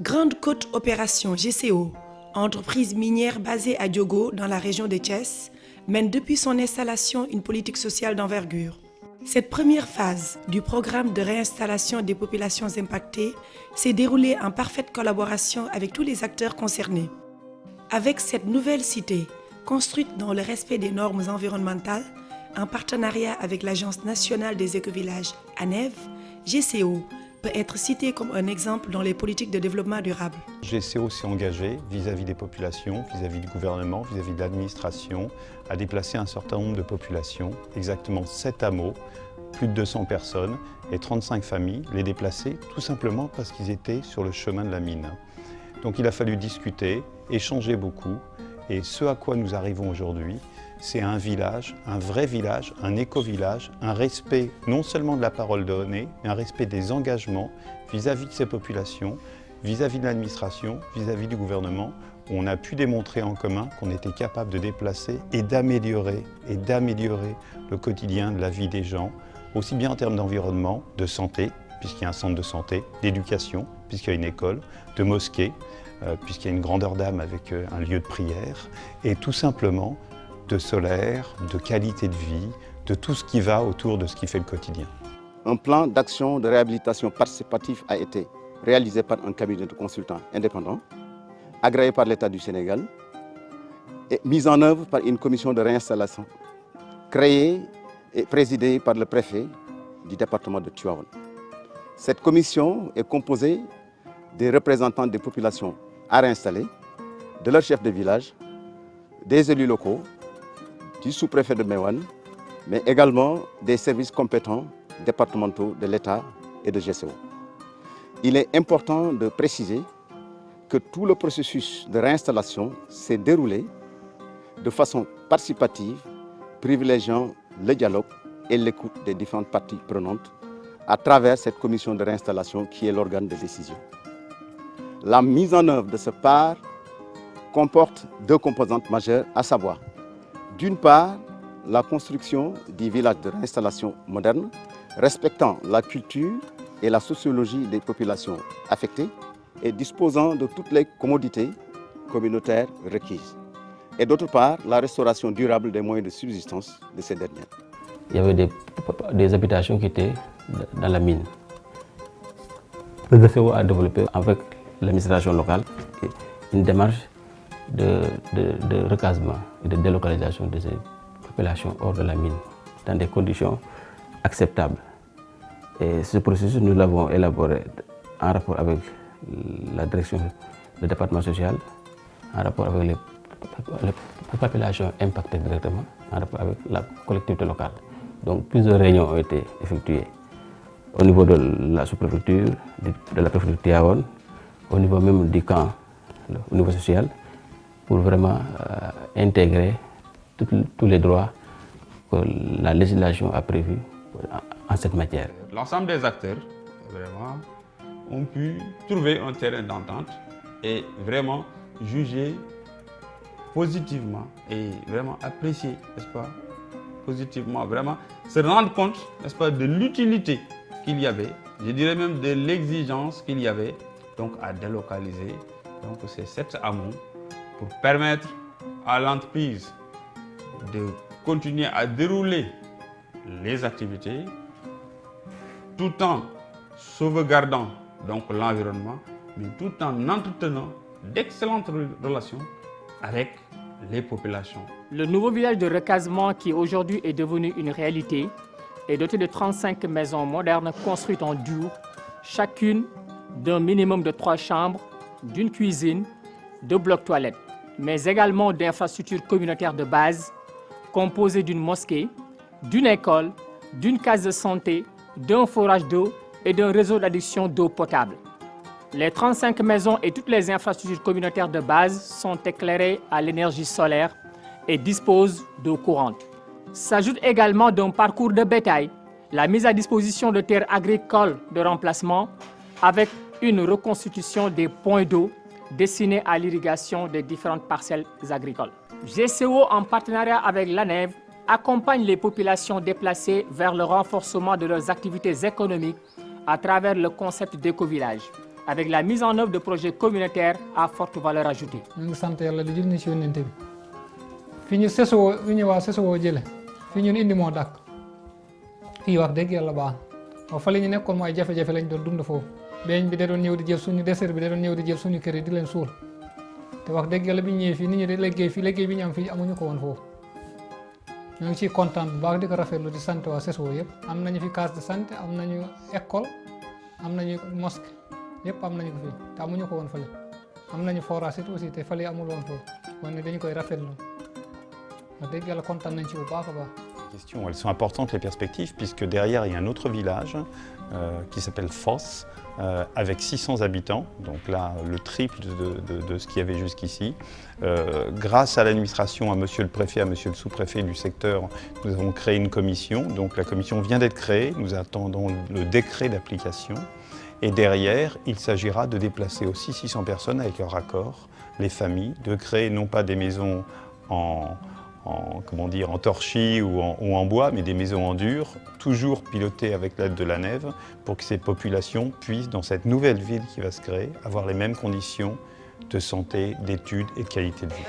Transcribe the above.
Grande Côte Opération GCO, entreprise minière basée à Diogo dans la région de Thiès, mène depuis son installation une politique sociale d'envergure. Cette première phase du programme de réinstallation des populations impactées s'est déroulée en parfaite collaboration avec tous les acteurs concernés. Avec cette nouvelle cité, construite dans le respect des normes environnementales, en partenariat avec l'Agence nationale des écovillages ANEV, GCO peut être cité comme un exemple dans les politiques de développement durable. GCO s'est engagé vis-à-vis des populations, vis-à-vis du gouvernement, vis-à-vis de l'administration, à déplacer un certain nombre de populations, exactement 7 hameaux, plus de 200 personnes et 35 familles, les déplacer tout simplement parce qu'ils étaient sur le chemin de la mine. Donc il a fallu discuter, échanger beaucoup, et ce à quoi nous arrivons aujourd'hui, c'est un village, un vrai village, un éco-village, un respect non seulement de la parole donnée, mais un respect des engagements vis-à-vis de ces populations, vis-à-vis de l'administration, vis-à-vis du gouvernement, où on a pu démontrer en commun qu'on était capable de déplacer et d'améliorer le quotidien de la vie des gens, aussi bien en termes d'environnement, de santé, puisqu'il y a un centre de santé, d'éducation, puisqu'il y a une école, de mosquée, puisqu'il y a une grandeur d'âme avec un lieu de prière, et tout simplement de solaire, de qualité de vie, de tout ce qui va autour de ce qui fait le quotidien. Un plan d'action de réhabilitation participative a été réalisé par un cabinet de consultants indépendants, agréé par l'État du Sénégal et mis en œuvre par une commission de réinstallation créée et présidée par le préfet du département de Tivaouane. Cette commission est composée des représentants des populations à réinstaller, de leurs chefs de village, des élus locaux, du sous-préfet de Meouane, mais également des services compétents départementaux de l'État et de GCO. Il est important de préciser que tout le processus de réinstallation s'est déroulé de façon participative, privilégiant le dialogue et l'écoute des différentes parties prenantes à travers cette commission de réinstallation qui est l'organe de décision. La mise en œuvre de ce part comporte 2 composantes majeures, à savoir, d'une part, la construction du village de réinstallation moderne, respectant la culture et la sociologie des populations affectées et disposant de toutes les commodités communautaires requises. Et d'autre part, la restauration durable des moyens de subsistance de ces dernières. Il y avait des habitations qui étaient dans la mine. Le GCO a développé avec l'administration locale une démarche de recasement et de délocalisation de ces populations hors de la mine, dans des conditions acceptables. Et ce processus, nous l'avons élaboré en rapport avec la direction, le département social, en rapport avec les populations impactées directement, en rapport avec la collectivité locale. Donc plusieurs réunions ont été effectuées au niveau de la sous-préfecture, de la préfecture Tivaouane, au niveau même du camp, au niveau social, pour vraiment intégrer tous les droits que la législation a prévus en cette matière. L'ensemble des acteurs vraiment ont pu trouver un terrain d'entente et vraiment juger positivement et vraiment apprécier, n'est-ce pas, positivement, vraiment se rendre compte, n'est-ce pas, de l'utilité qu'il y avait, je dirais même de l'exigence qu'il y avait donc à délocaliser donc ces 7 hameaux pour permettre à l'entreprise de continuer à dérouler les activités tout en sauvegardant donc l'environnement, mais tout en entretenant d'excellentes relations avec les populations. Le nouveau village de recasement qui aujourd'hui est devenu une réalité est doté de 35 maisons modernes construites en dur, chacune d'un minimum de 3 chambres, d'une cuisine, 2 blocs toilettes, mais également d'infrastructures communautaires de base composées d'une mosquée, d'une école, d'une case de santé, d'un forage d'eau et d'un réseau d'adduction d'eau potable. Les 35 maisons et toutes les infrastructures communautaires de base sont éclairées à l'énergie solaire et disposent d'eau courante. S'ajoute également d'un parcours de bétail, la mise à disposition de terres agricoles de remplacement avec une reconstitution des points d'eau destinés à l'irrigation des différentes parcelles agricoles. GCO, en partenariat avec l'ANEV, accompagne les populations déplacées vers le renforcement de leurs activités économiques à travers le concept d'éco-village. avec la mise en œuvre de projets communautaires à forte valeur ajoutée. Ñu ngi sant Yàlla di julli ci Yonent bi fi ñu sesoo fi ñu waa sesoo jële fi ñun indi moo dàkk fii wax dëgg Yàlla baax na fa la ñu nekkoon mooy jafe-jafe lañ doon dund foofu beeñ bi da doon ñëw di jël suñu désert bi da doon ñëw di jël suñu kër yi di leen suul te wax dëgg Yàlla bi ñu ñëwee fii nit ñi di liggéey fii liggéey bi ñu am fii amuñu ko woon foofu ñoo ngi ciy kontaan bu baax di ko rafetlu di sant waa sesoo yëpp am nañu fi case de santé am nañu école am nañu mosquée yëpp am nañu ko fii te amuñu ko woon fële am nañu forage it aussi te fële amul woon foofu kon ne dañu koy rafetlu wax dëgg Yàlla kontaan nañ ci bu baax a baax. Elles sont importantes, les perspectives, puisque derrière, il y a un autre village qui s'appelle Foss, avec 600 habitants, donc là, le triple de ce qu'il y avait jusqu'ici. Grâce à l'administration, à monsieur le préfet, à monsieur le sous-préfet du secteur, nous avons créé une commission. Donc la commission vient d'être créée, nous attendons le décret d'application. Et derrière, il s'agira de déplacer aussi 600 personnes avec leur accord, les familles, de créer non pas des maisons en torchis ou en bois, mais des maisons en dur, toujours pilotées avec l'aide de la nef, pour que ces populations puissent, dans cette nouvelle ville qui va se créer, avoir les mêmes conditions de santé, d'études et de qualité de vie.